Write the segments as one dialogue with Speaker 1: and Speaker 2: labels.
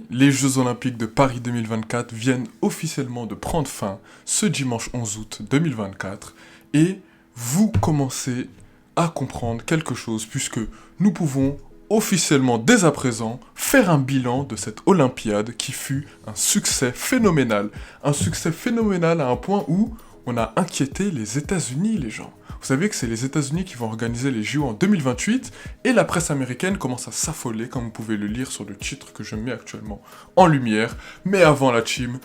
Speaker 1: Les Jeux Olympiques de Paris 2024 viennent officiellement de prendre fin ce dimanche 11 août 2024 et vous commencez à comprendre quelque chose puisque nous pouvons officiellement dès à présent faire un bilan de cette Olympiade qui fut un succès phénoménal. Un succès phénoménal à un point où on a inquiété les États-Unis, les gens. Vous savez que c'est les États-Unis qui vont organiser les JO en 2028 et la presse américaine commence à s'affoler, comme vous pouvez le lire sur le titre que je mets actuellement en lumière. Mais avant la team,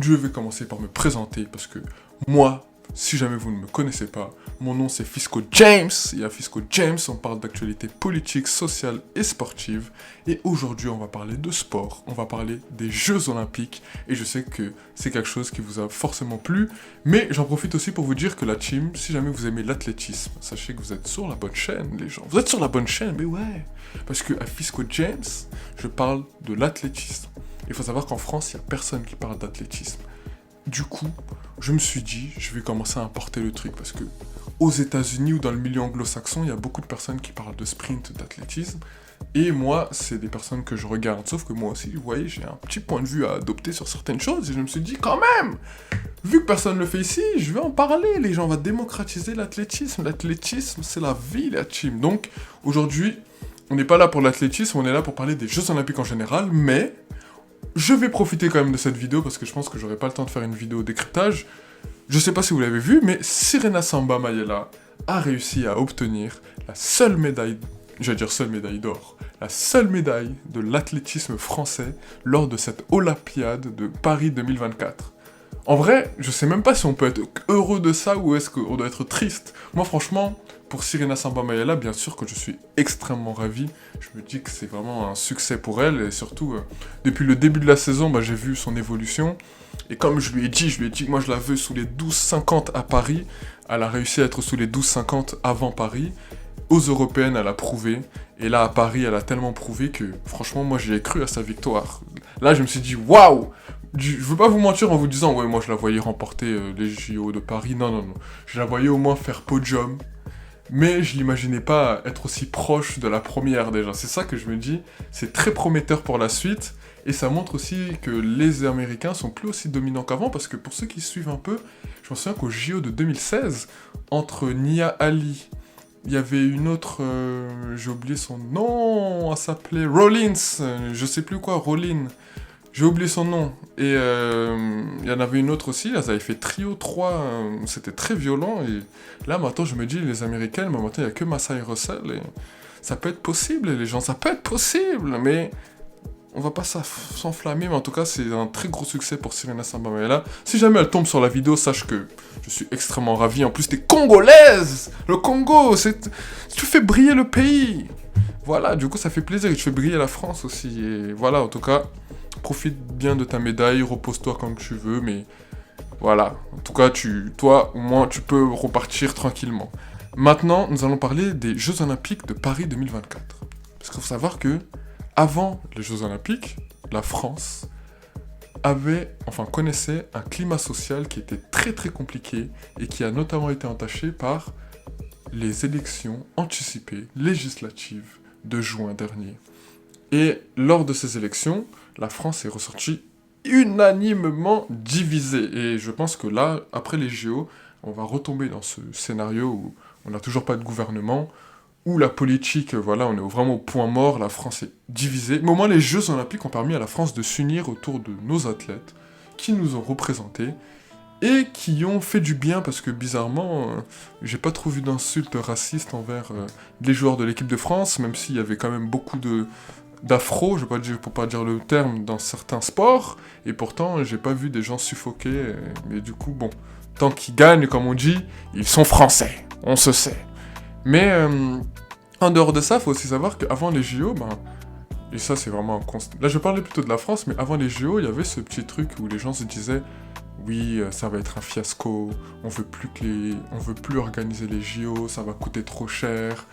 Speaker 1: je vais commencer par me présenter parce que moi, si jamais vous ne me connaissez pas, mon nom c'est Fisco James, et à Fisco James on parle d'actualité politique, sociale et sportive, et aujourd'hui on va parler de sport, on va parler des Jeux Olympiques, et je sais que c'est quelque chose qui vous a forcément plu, mais j'en profite aussi pour vous dire que la team, si jamais vous aimez l'athlétisme, sachez que vous êtes sur la bonne chaîne les gens, vous êtes sur la bonne chaîne, mais ouais, parce que à Fisco James, je parle de l'athlétisme. Il faut savoir qu'en France, il n'y a personne qui parle d'athlétisme. Du coup, je me suis dit, je vais commencer à importer le truc parce que aux États-Unis ou dans le milieu anglo-saxon, il y a beaucoup de personnes qui parlent de sprint, d'athlétisme. Et moi, c'est des personnes que je regarde. Sauf que moi aussi, vous voyez, j'ai un petit point de vue à adopter sur certaines choses. Et je me suis dit, quand même, vu que personne ne le fait ici, je vais en parler. Les gens vont démocratiser l'athlétisme. L'athlétisme, c'est la vie, la team. Donc, aujourd'hui, on n'est pas là pour l'athlétisme, on est là pour parler des Jeux Olympiques en général, mais je vais profiter quand même de cette vidéo parce que je pense que j'aurai pas le temps de faire une vidéo décryptage. Je sais pas si vous l'avez vu, mais Sirena Samba Mayela a réussi à obtenir la seule médaille, j'allais dire seule médaille d'or, la seule médaille de l'athlétisme français lors de cette Olympiade de Paris 2024. En vrai, je sais même pas si on peut être heureux de ça ou est-ce qu'on doit être triste. Moi franchement, pour Sirena Samba Mayela, bien sûr que je suis extrêmement ravi. Je me dis que c'est vraiment un succès pour elle et surtout, depuis le début de la saison, j'ai vu son évolution. Et comme je lui ai dit que moi je la veux sous les 12,50 à Paris. Elle a réussi à être sous les 12,50 avant Paris. Aux Européennes, elle a prouvé. Et là, à Paris, elle a tellement prouvé que, franchement, moi j'y ai cru à sa victoire. Là, je me suis dit, waouh! Je veux pas vous mentir en vous disant, ouais, moi je la voyais remporter les JO de Paris. Non, non, non. Je la voyais au moins faire podium. Mais je l'imaginais pas être aussi proche de la première déjà. C'est ça que je me dis, c'est très prometteur pour la suite. Et ça montre aussi que les Américains sont plus aussi dominants qu'avant, parce que pour ceux qui suivent un peu, je me souviens qu'au JO de 2016, entre Nia Ali, il y avait une autre, j'ai oublié son nom, elle s'appelait Rollins, je sais plus quoi, Rollin. J'ai oublié son nom. Et il y en avait une autre aussi, elles avaient fait trio 3, c'était très violent. Et là, maintenant, je me dis, les Américaines, mais maintenant, il n'y a que Masai Russell. Et ça peut être possible, les gens, ça peut être possible. Mais on va pas s'enflammer, mais en tout cas, c'est un très gros succès pour Sirena Samba Mayela. Si jamais elle tombe sur la vidéo, sache que je suis extrêmement ravi. En plus, t'es congolaise. Le Congo, tu fais briller le pays. Voilà, du coup, ça fait plaisir. Et tu fais briller la France aussi. Et voilà, en tout cas, profite bien de ta médaille, repose-toi comme tu veux, mais voilà. En tout cas, toi, au moins, tu peux repartir tranquillement. Maintenant, nous allons parler des Jeux Olympiques de Paris 2024. Parce qu'il faut savoir que, avant les Jeux Olympiques, la France connaissait un climat social qui était très très compliqué et qui a notamment été entaché par les élections anticipées législatives de juin dernier. Et lors de ces élections, la France est ressortie unanimement divisée. Et je pense que là, après les JO, on va retomber dans ce scénario où on n'a toujours pas de gouvernement, où la politique, voilà, on est vraiment au point mort, la France est divisée. Mais au moins, les Jeux Olympiques ont permis à la France de s'unir autour de nos athlètes, qui nous ont représentés, et qui ont fait du bien, parce que bizarrement, j'ai pas trop vu d'insultes racistes envers les joueurs de l'équipe de France, même s'il y avait quand même beaucoup d'afro, pour pas dire le terme, dans certains sports, et pourtant, j'ai pas vu des gens suffoquer, mais du coup, bon, tant qu'ils gagnent, comme on dit, ils sont français, on se sait. Mais en dehors de ça, il faut aussi savoir qu'avant les JO, et ça c'est vraiment un constat. Là je parlais plutôt de la France, mais avant les JO, il y avait ce petit truc où les gens se disaient oui, ça va être un fiasco, on veut plus organiser les JO, ça va coûter trop cher,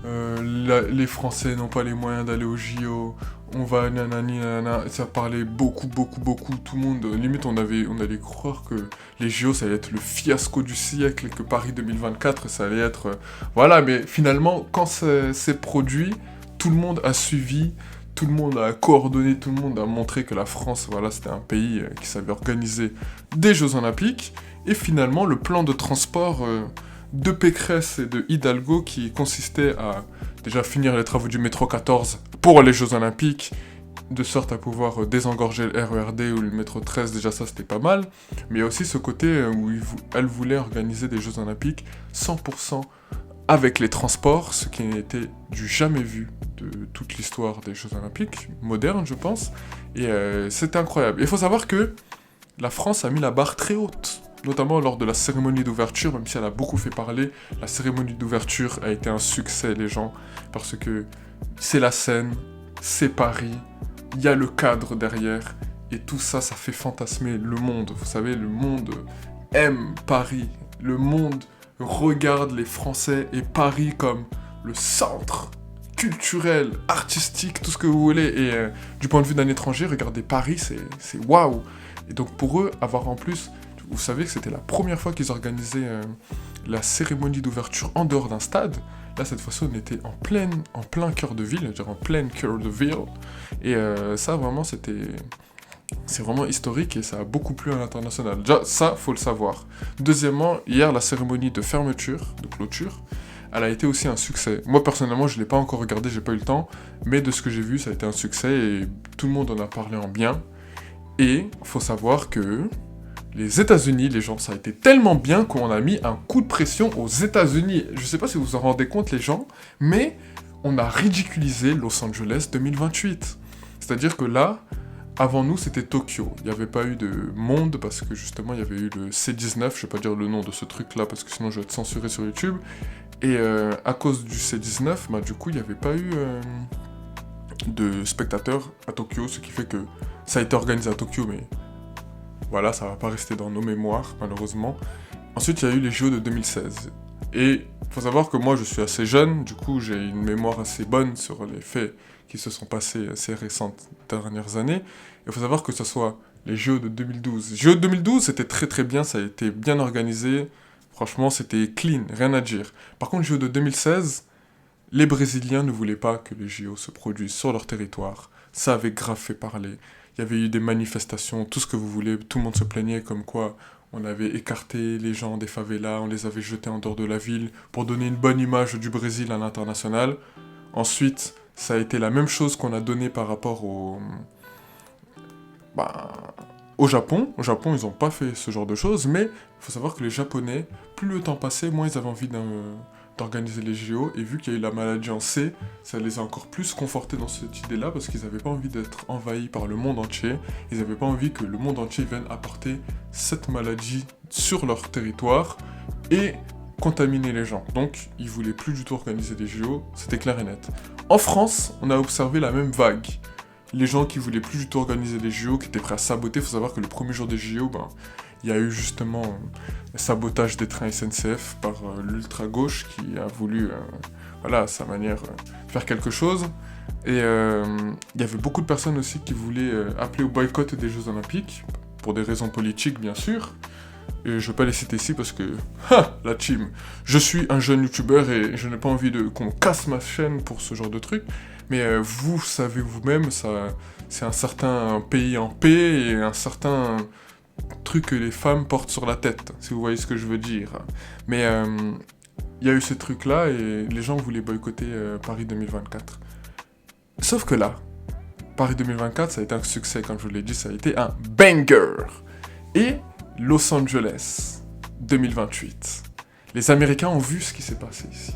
Speaker 1: les Français n'ont pas les moyens d'aller aux JO, on va nanani nanana, et ça parlait beaucoup, tout le monde, limite on allait croire que les JO ça allait être le fiasco du siècle et que Paris 2024 ça allait être... voilà, mais finalement, quand c'est produit, tout le monde a suivi, tout le monde a coordonné, tout le monde a montré que la France, voilà, c'était un pays qui savait organiser des Jeux Olympiques. Et finalement, le plan de transport de Pécresse et de Hidalgo qui consistait à déjà finir les travaux du métro 14 pour les Jeux Olympiques, de sorte à pouvoir désengorger le RERD ou le métro 13, déjà ça c'était pas mal. Mais il y a aussi ce côté où elle voulait organiser des Jeux Olympiques 100% avec les transports, ce qui n'était du jamais vu de toute l'histoire des Jeux Olympiques, modernes je pense, et c'était incroyable. Il faut savoir que la France a mis la barre très haute, notamment lors de la cérémonie d'ouverture, même si elle a beaucoup fait parler, la cérémonie d'ouverture a été un succès les gens, parce que c'est la scène, c'est Paris, il y a le cadre derrière, et tout ça, ça fait fantasmer le monde. Vous savez, le monde aime Paris, le monde regarde les Français et Paris comme le centre culturel, artistique, tout ce que vous voulez. Et du point de vue d'un étranger, regardez Paris, c'est waouh. Et donc pour eux, avoir en plus, vous savez que c'était la première fois qu'ils organisaient la cérémonie d'ouverture en dehors d'un stade. Là, cette fois-ci, on était en plein cœur de ville, c'est-à-dire en plein cœur de ville. Et ça, vraiment, c'est vraiment historique et ça a beaucoup plu à l'international. Déjà, ça, faut le savoir. Deuxièmement, hier, la cérémonie de fermeture, de clôture, elle a été aussi un succès. Moi, personnellement, je ne l'ai pas encore regardé, j'ai pas eu le temps, mais de ce que j'ai vu, ça a été un succès et tout le monde en a parlé en bien. Et faut savoir que les États-Unis, les gens, ça a été tellement bien qu'on a mis un coup de pression aux États-Unis. Je sais pas si vous vous en rendez compte, les gens, mais on a ridiculisé Los Angeles 2028. C'est-à-dire que là, avant nous, c'était Tokyo. Il n'y avait pas eu de monde parce que justement, il y avait eu le C19. Je vais pas dire le nom de ce truc-là parce que sinon je vais être censuré sur YouTube. Et à cause du C19, bah, du coup, il n'y avait pas eu de spectateurs à Tokyo, ce qui fait que ça a été organisé à Tokyo, mais voilà, ça va pas rester dans nos mémoires, malheureusement. Ensuite, il y a eu les JO de 2016. Et il faut savoir que moi, je suis assez jeune, du coup, j'ai une mémoire assez bonne sur les faits qui se sont passés ces récentes dernières années. Il faut savoir que ce soit les JO de 2012. Les JO de 2012, c'était très très bien, ça a été bien organisé. Franchement, c'était clean, rien à dire. Par contre, les JO de 2016, les Brésiliens ne voulaient pas que les JO se produisent sur leur territoire. Ça avait grave fait parler. Il y avait eu des manifestations, tout ce que vous voulez, tout le monde se plaignait comme quoi on avait écarté les gens des favelas, on les avait jetés en dehors de la ville pour donner une bonne image du Brésil à l'international. Ensuite, ça a été la même chose qu'on a donné par rapport au Japon. Au Japon, ils n'ont pas fait ce genre de choses, mais il faut savoir que les Japonais, plus le temps passait, moins ils avaient envie d'organiser les JO, et vu qu'il y a eu la maladie en C, ça les a encore plus confortés dans cette idée-là, parce qu'ils n'avaient pas envie d'être envahis par le monde entier, ils n'avaient pas envie que le monde entier vienne apporter cette maladie sur leur territoire, et contaminer les gens. Donc, ils voulaient plus du tout organiser des JO, c'était clair et net. En France, on a observé la même vague. Les gens qui voulaient plus du tout organiser les JO, qui étaient prêts à saboter, il faut savoir que le premier jour des JO, il y a eu justement sabotage des trains SNCF par l'ultra-gauche qui a voulu, à sa manière, faire quelque chose. Et il y avait beaucoup de personnes aussi qui voulaient appeler au boycott des Jeux Olympiques, pour des raisons politiques bien sûr. Et je ne vais pas les citer ici parce que, la team, je suis un jeune youtubeur et je n'ai pas envie qu'on casse ma chaîne pour ce genre de truc. Mais vous savez vous-même, c'est un certain pays en paix et un certain truc que les femmes portent sur la tête, si vous voyez ce que je veux dire. Mais il y a eu ce truc-là et les gens voulaient boycotter Paris 2024. Sauf que là, Paris 2024, ça a été un succès, comme je vous l'ai dit, ça a été un banger. Et Los Angeles 2028. Les Américains ont vu ce qui s'est passé ici.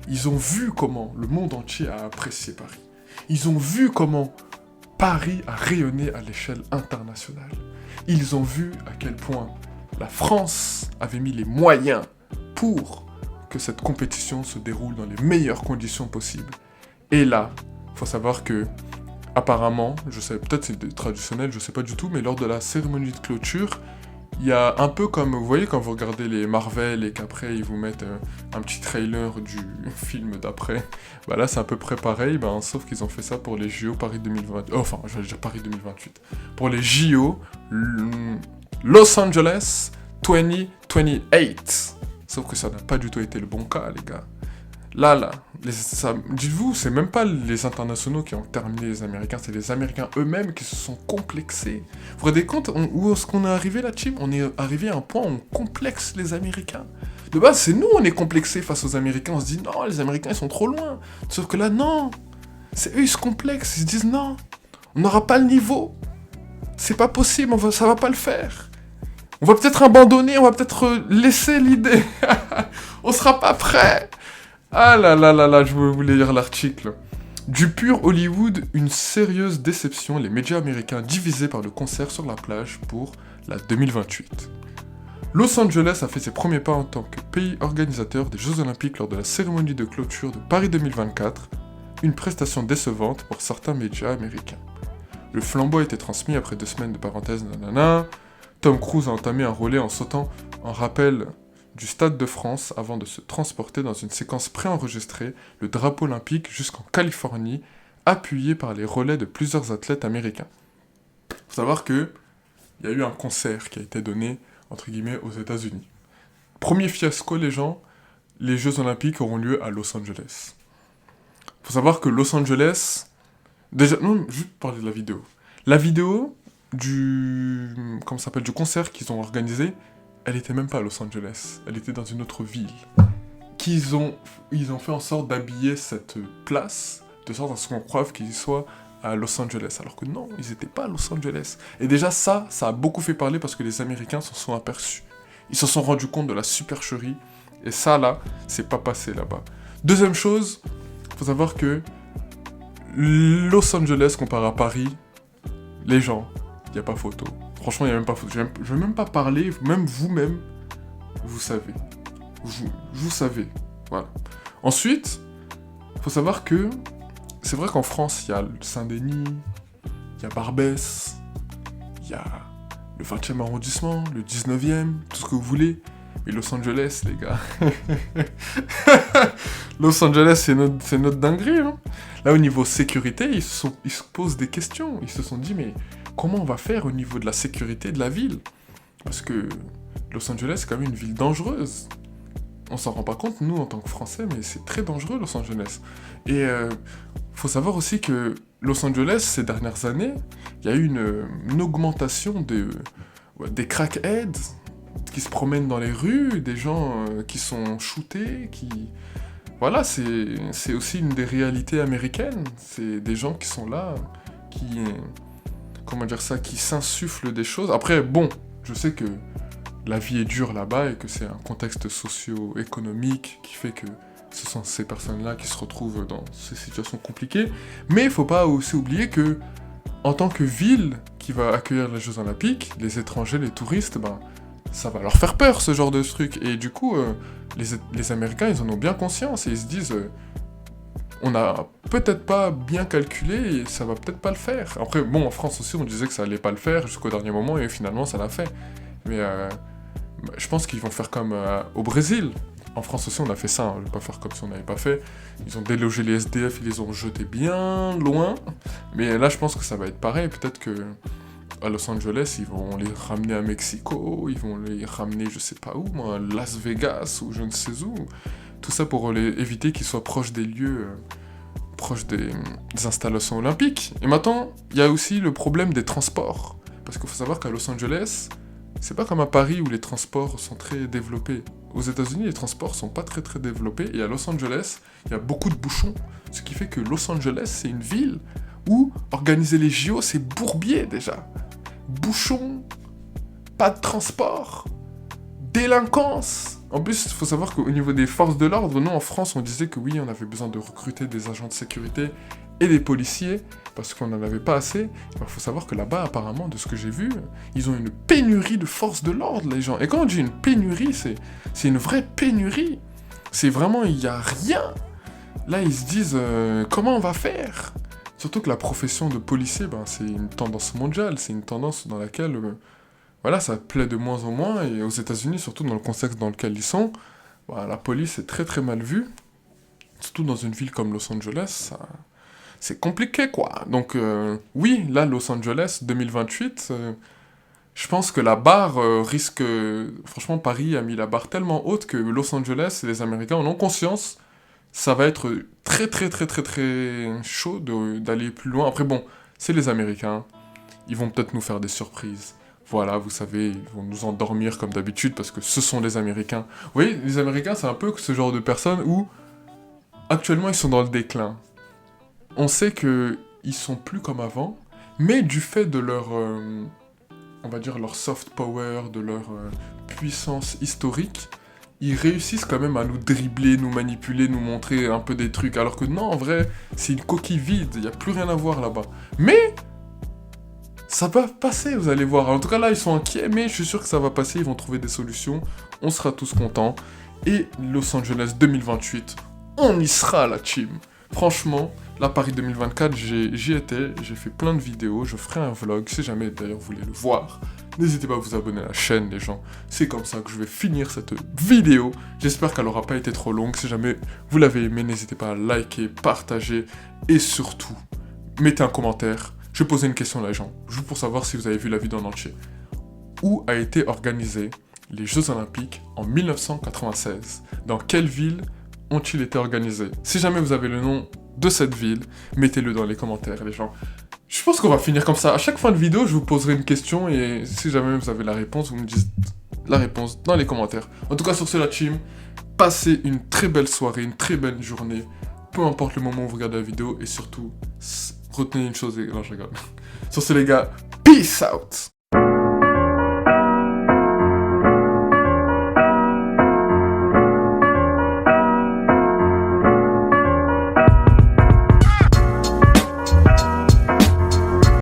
Speaker 1: Ils ont vu comment le monde entier a apprécié Paris. Ils ont vu comment Paris a rayonné à l'échelle internationale. Ils ont vu à quel point la France avait mis les moyens pour que cette compétition se déroule dans les meilleures conditions possibles. Et là, il faut savoir que, apparemment, je sais, peut-être c'est traditionnel, je sais pas du tout, mais lors de la cérémonie de clôture, il y a un peu comme, vous voyez, quand vous regardez les Marvel et qu'après ils vous mettent un petit trailer du film d'après, là c'est à peu près pareil, sauf qu'ils ont fait ça pour les JO Paris 2028, enfin je vais dire Paris 2028, pour les JO Los Angeles 2028, sauf que ça n'a pas du tout été le bon cas les gars. Là, dites-vous, c'est même pas les internationaux qui ont terminé les Américains, c'est les Américains eux-mêmes qui se sont complexés. Vous vous rendez compte où est-ce qu'on est arrivé là, team? On est arrivé à un point où on complexe les Américains. De base, c'est nous, on est complexés face aux Américains. On se dit, non, les Américains, ils sont trop loin. Sauf que là, non. C'est eux, ils se complexent. Ils se disent, non, on n'aura pas le niveau. C'est pas possible, ça va pas le faire. On va peut-être abandonner, on va peut-être laisser l'idée. On sera pas prêt. Ah là là là là, je voulais lire l'article. Du pur Hollywood, une sérieuse déception, les médias américains divisés par le concert sur la plage pour la 2028. Los Angeles a fait ses premiers pas en tant que pays organisateur des Jeux Olympiques lors de la cérémonie de clôture de Paris 2024, une prestation décevante pour certains médias américains. Le flambeau a été transmis après 2 semaines de parenthèse nanana. Tom Cruise a entamé un relais en sautant en rappel du Stade de France avant de se transporter dans une séquence préenregistrée, le drapeau olympique jusqu'en Californie, appuyé par les relais de plusieurs athlètes américains. Faut savoir que il y a eu un concert qui a été donné, entre guillemets, aux États-Unis. Premier fiasco, les Jeux Olympiques auront lieu à Los Angeles. Faut savoir que Los Angeles... Déjà, non, juste parler de la vidéo. La vidéo du concert qu'ils ont organisé, elle était même pas à Los Angeles, elle était dans une autre ville. Ils ont fait en sorte d'habiller cette place, de sorte à ce qu'on croive qu'ils soient à Los Angeles, alors que non, ils étaient pas à Los Angeles. Et déjà ça a beaucoup fait parler parce que les Américains s'en sont aperçus. Ils se sont rendus compte de la supercherie, et ça là, c'est pas passé là-bas. Deuxième chose, faut savoir que Los Angeles comparé à Paris, les gens, il n'y a pas photo. Franchement, il n'y a même pas photo. Je vais même pas parler, même vous-même, vous savez. Vous savez. Voilà. Ensuite, il faut savoir que c'est vrai qu'en France, il y a le Saint-Denis, il y a Barbès, il y a le 20e arrondissement, le 19e, tout ce que vous voulez. Mais Los Angeles, les gars. Los Angeles, c'est notre dinguerie. Hein. Là, au niveau sécurité, ils se posent des questions. Ils se sont dit, mais comment on va faire au niveau de la sécurité de la ville? Parce que Los Angeles, c'est quand même une ville dangereuse. On s'en rend pas compte, nous, en tant que Français, mais c'est très dangereux, Los Angeles. Et faut savoir aussi que Los Angeles, ces dernières années, il y a eu une augmentation des crackheads qui se promènent dans les rues, des gens qui sont shootés, qui... Voilà, c'est aussi une des réalités américaines. C'est des gens qui sont là, qui... Comment dire ça? Qui s'insufflent des choses. Après, bon, je sais que la vie est dure là-bas et que c'est un contexte socio-économique qui fait que ce sont ces personnes-là qui se retrouvent dans ces situations compliquées. Mais il faut pas aussi oublier que, en tant que ville qui va accueillir les Jeux Olympiques, les étrangers, les touristes, ça va leur faire peur ce genre de truc. Et du coup, les Américains, ils en ont bien conscience et ils se disent on a peut-être pas bien calculé et ça va peut-être pas le faire. Après, bon, en France aussi, on disait que ça allait pas le faire jusqu'au dernier moment et finalement, ça l'a fait. Mais je pense qu'ils vont faire comme au Brésil. En France aussi, on a fait ça. Hein. Je vais pas faire comme si on n'avait pas fait. Ils ont délogé les SDF, ils les ont jetés bien loin. Mais là, je pense que ça va être pareil. Peut-être que à Los Angeles, ils vont les ramener à Mexico, ils vont les ramener je sais pas où, moi, à Las Vegas ou je ne sais où. Tout ça pour éviter qu'ils soient proches des lieux, proches des installations olympiques. Et maintenant, il y a aussi le problème des transports. Parce qu'il faut savoir qu'à Los Angeles, c'est pas comme à Paris où les transports sont très développés. Aux États-Unis, les transports sont pas très très développés. Et à Los Angeles, il y a beaucoup de bouchons. Ce qui fait que Los Angeles, c'est une ville où organiser les JO, c'est bourbier déjà. Bouchons, pas de transport, délinquance. En plus, il faut savoir qu'au niveau des forces de l'ordre, nous en France, on disait que oui, on avait besoin de recruter des agents de sécurité et des policiers, parce qu'on n'en avait pas assez. Il faut savoir que là-bas, apparemment, de ce que j'ai vu, ils ont une pénurie de forces de l'ordre, les gens. Et quand on dit une pénurie, c'est une vraie pénurie. C'est vraiment, il n'y a rien. Là, ils se disent, comment on va faire ? Surtout que la profession de policier, c'est une tendance mondiale, c'est une tendance dans laquelle, voilà, ça plaît de moins en moins, et aux États-Unis, surtout dans le contexte dans lequel ils sont, la police est très très mal vue, surtout dans une ville comme Los Angeles, c'est compliqué quoi. Donc oui, là, Los Angeles 2028, je pense que la barre risque... franchement, Paris a mis la barre tellement haute que Los Angeles et les Américains en ont conscience ça va être très chaud d'aller plus loin. Après bon, c'est les Américains, ils vont peut-être nous faire des surprises. Voilà, vous savez, ils vont nous endormir comme d'habitude parce que ce sont les Américains. Vous voyez, les Américains, c'est un peu ce genre de personnes où actuellement ils sont dans le déclin. On sait que ils sont plus comme avant, mais du fait de leur, on va dire leur soft power, de leur puissance historique, ils réussissent quand même à nous dribbler, nous manipuler, nous montrer un peu des trucs. Alors que non, en vrai, c'est une coquille vide, il n'y a plus rien à voir là-bas. Mais ça va passer, vous allez voir. En tout cas, là, ils sont inquiets, mais je suis sûr que ça va passer, ils vont trouver des solutions. On sera tous contents. Et Los Angeles 2028, on y sera, la team. Franchement, là, Paris 2024, j'y étais, j'ai fait plein de vidéos, je ferai un vlog, si jamais d'ailleurs vous voulez le voir. N'hésitez pas à vous abonner à la chaîne, les gens. C'est comme ça que je vais finir cette vidéo. J'espère qu'elle n'aura pas été trop longue. Si jamais vous l'avez aimé, n'hésitez pas à liker, partager et surtout, mettez un commentaire. Je vais poser une question à les gens, juste pour savoir si vous avez vu la vidéo en entier. Où a été organisé les Jeux Olympiques en 1996? Dans quelle ville ont-ils été organisés? Si jamais vous avez le nom de cette ville, mettez-le dans les commentaires, les gens. Je pense qu'on va finir comme ça. À chaque fin de vidéo, je vous poserai une question et si jamais vous avez la réponse, vous me dites la réponse dans les commentaires. En tout cas, sur ce, la team, passez une très belle soirée, une très belle journée, peu importe le moment où vous regardez la vidéo et surtout, retenez une chose et... Non, je rigole. Sur ce, les gars, peace out!